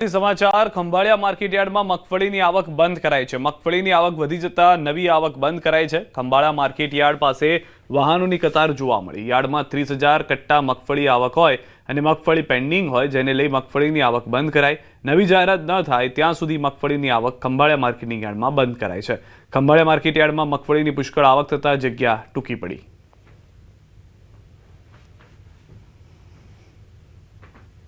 समाचार खंभाळिया मार्केटयार्ड में मगफड़ी की आवक बंद कराई है। मगफड़ी की आवक वधी जता नवी आवक बंद कराई है। खंभाळिया मार्केटयार्ड पास वाहनों की कतार जोवा मळी। यार्ड में 30,000 कट्टा मगफड़ी आवक होय अने मगफड़ी पेन्डिंग होय, जेने लई मगफड़ी की आवक बंद कराई। नवी जाहेरात न थाय त्यां सुधी मगफड़ी की आवक खंभाळिया मार्केटिंग यार्ड में बंद कराई है। खंभाळिया मार्केटयार्ड में मगफड़ी की पुष्कळ आवक थता जग्या टूकी पड़ी।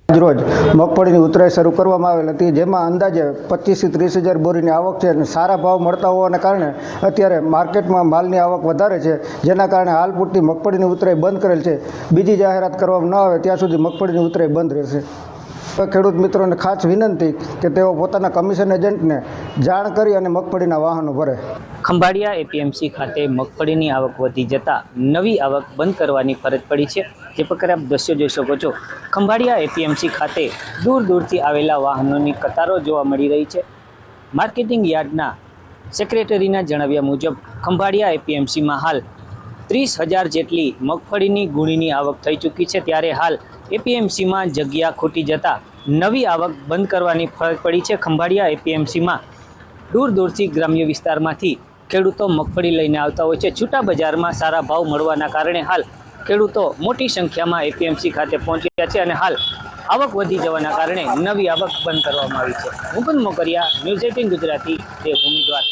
रोज मगफळीની ઉતરાઈ શરૂ કરવામાં આવેલ હતી, જેમાં અંદાજે 25 થી 30,000 બોરીની આવક છે અને સારા ભાવ મળતા હોવાને કારણે અત્યારે માર્કેટમાં માલની આવક વધારે છે, જેના કારણે હાલ પૂરતી મગફળીની ઉતરાઈ બંધ કરેલ છે। બીજી જાહેરાત કરવામાં ન આવે ત્યાં સુધી મગફળીની ઉતરાઈ બંધ રહેશે। ખેડૂત મિત્રોને ખાસ વિનંતી કે તેઓ પોતાના કમિશન એજન્ટને જાણ કરી અને મગફળીના વાહનો ભરે। ખંભાળિયા એપીએમસી ખાતે મગફળીની આવક વધી જતા નવી આવક બંધ કરવાની ફરજ પડી છે। જે પ્રકારે આપ દ્રશ્યો જોઈ શકો છો, ખંભાળિયા એપીએમસી ખાતે દૂર દૂરથી આવેલા વાહનોની કતારો જોવા મળી રહી છે। માર્કેટિંગ યાર્ડના સેક્રેટરીના જણાવ્યા મુજબ ખંભાળિયા એપીએમસીમાં હાલ 30,000 જેટલી મગફળીની ગુણીની આવક થઈ ચૂકી છે, ત્યારે હાલ એપીએમસીમાં જગ્યા ખૂટી જતા નવી આવક બંધ કરવાની ફરજ પડી છે। ખંભાળિયા એપીએમસીમાં दूर दूरथी ग्राम्य विस्तारमांथी खेडूतो मगफળી लईने आवता होय छे। छूटा बजारमां सारा भाव मळवाना कारणे हाल खेडूतो मोटी संख्यामां एपीएमसी खाते पहोंच्या छे अने हाल आवक वधी जवाना कारणे नवी आवक बंद करवामां आवी छे। मुकुंद मोकरिया, न्यूज़ 18 गुजराती, देवभूमि द्वारका।